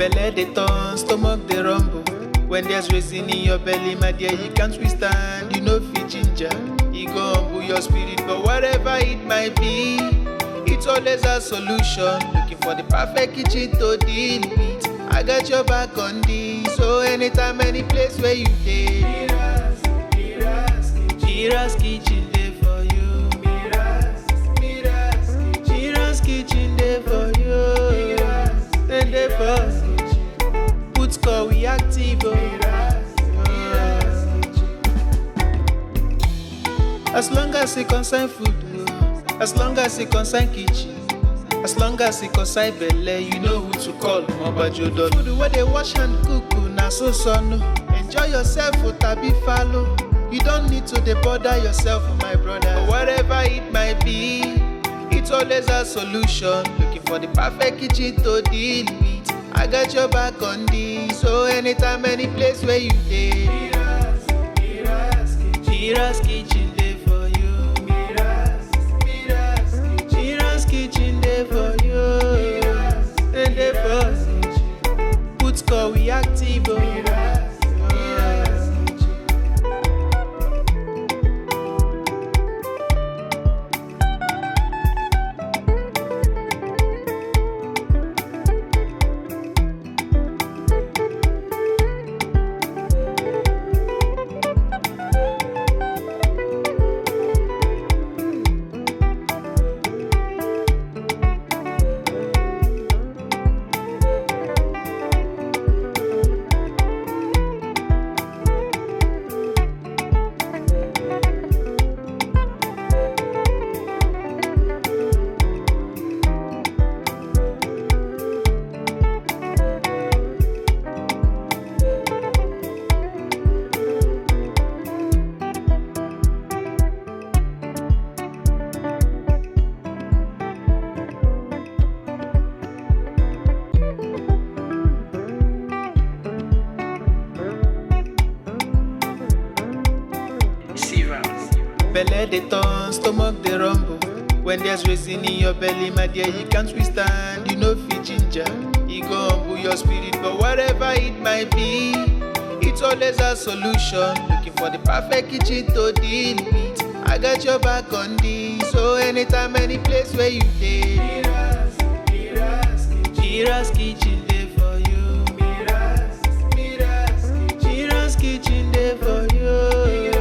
Belle dey turn, stomach dey rumble. When there's reason in your belly, my dear, you can't withstand. You know fit ginger, it go humble your spirit. But whatever it might be, it's always a solution. Looking for the perfect kitchen to deal with. I got your back on this, so anytime, any place where you dey. Mira's kitchen dey for you. Mira's kitchen dey for you. Then dey for put score we active. As long as it concern food, as long as it concern kitchen, as long as it concern belle, you know who to call. Mobajodo. Food where they wash and cook, na so son. Enjoy yourself, tabi follow. You don't need to bother yourself, my brother. But whatever it might be, it's always a solution. Looking for the perfect kitchen to deal with. I got your back on this, so anytime, any place where you dey. Mira's kitchen dey for you. Mira's kitchen dey for you. And dey for put score we active. Belle dey turn, stomach dey rumble. When there's reason in your belly, my dear, you can't withstand. You know fit ginger, it go humble your spirit. But whatever it might be, it's always a solution. Looking for the perfect kitchen to deal with. I got your back on this, so anytime, any place where you dey. Mira's kitchen dey for you. Mira's kitchen dey for you.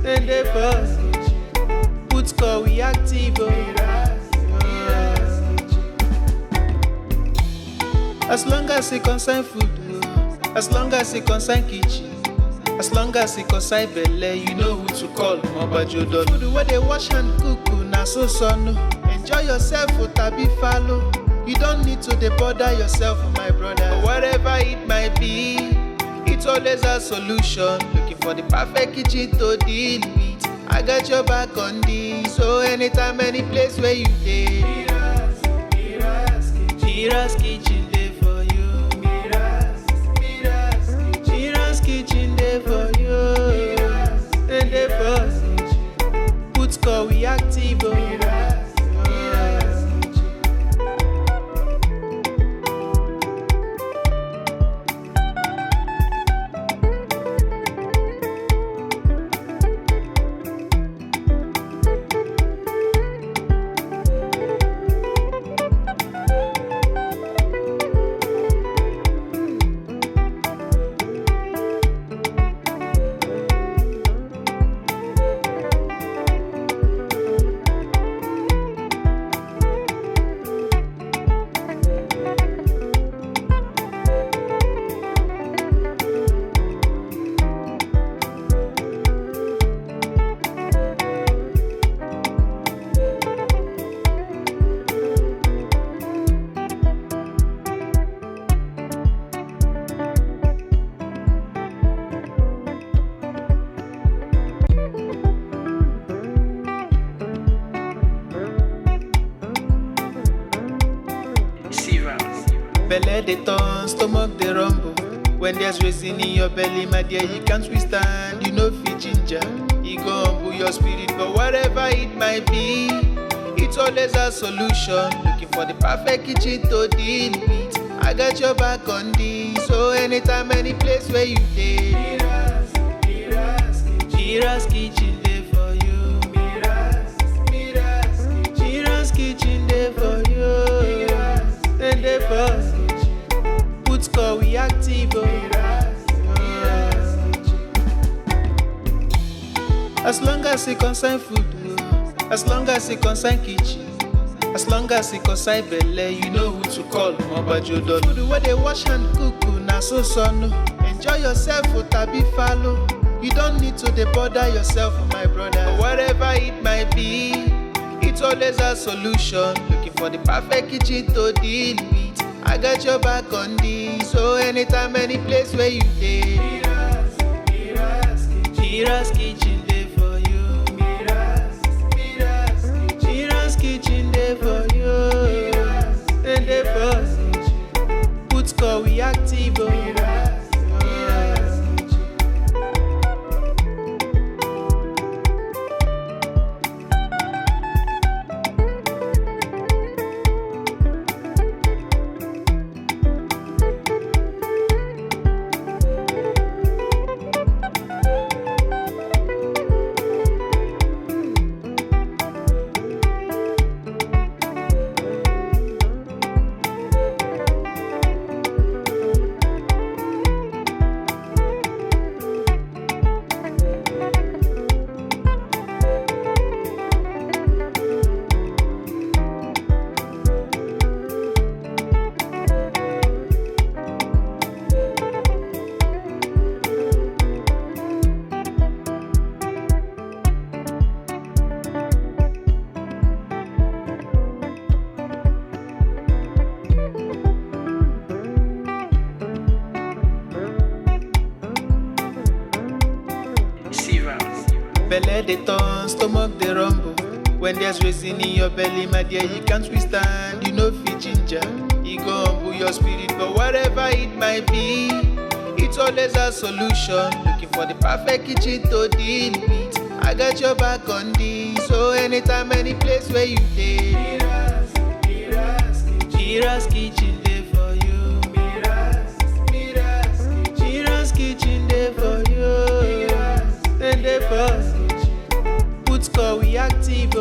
And dey for put score we active. As long as it concern food, as long as it concern kitchen, as long as it concern belle, you know who to call. Mobajodo. Food where they wash and cook, na so son. Enjoy yourself, tabi follow. You don't need to bother yourself, my brother. But whatever it might be, it's always a solution. Looking for the perfect kitchen to deal with. I got your back on this, so anytime, any place where you dey. Mira's kitchen dey for you. Mira's kitchen dey for you. And dey for put score we active. Belle dey turn, stomach dey rumble. When there's reason in your belly, my dear, you can't withstand. You know fit ginger, it go humble your spirit. But whatever it might be, it's always a solution. Looking for the perfect kitchen to deal with. I got your back on this. So anytime, any place where you dey, Mira's kitchen dey for you. Mira's kitchen dey for you. And dey for put call we active. As long as it concern food, as long as it concern kitchen, as long as it concern belle, you know who to call. Mobajodo. Food where they wash and cook, na so son. Enjoy yourself, tabi follow. You don't need to bother yourself, my brother. Whatever it might be, it's always a solution. Looking for the perfect kitchen to deal with. I got your back on this. So anytime, any place where you dey, Mira's kitchen dey for you. Mira's kitchen dey for you. And dey for put call we active. Belle dey turn, stomach dey rumble. When there's reason in your belly, my dear, you can't withstand. You know fit ginger, you go humble your spirit. But whatever it might be, it's always a solution. Looking for the perfect kitchen to deal with. I got your back on this. So anytime, any place where you dey, Mira's kitchen dey for you. Mira's kitchen dey for you. And dey for put call we active.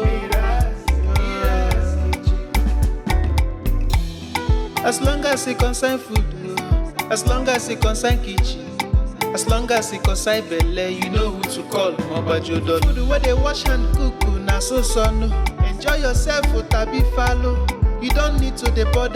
As long as it concern food, as long as it concern kitchen, as long as it concern belle, you know who to call. Mobajodo. Food where they wash and cook, na so son. Enjoy yourself, tabi follow. You don't need to bother.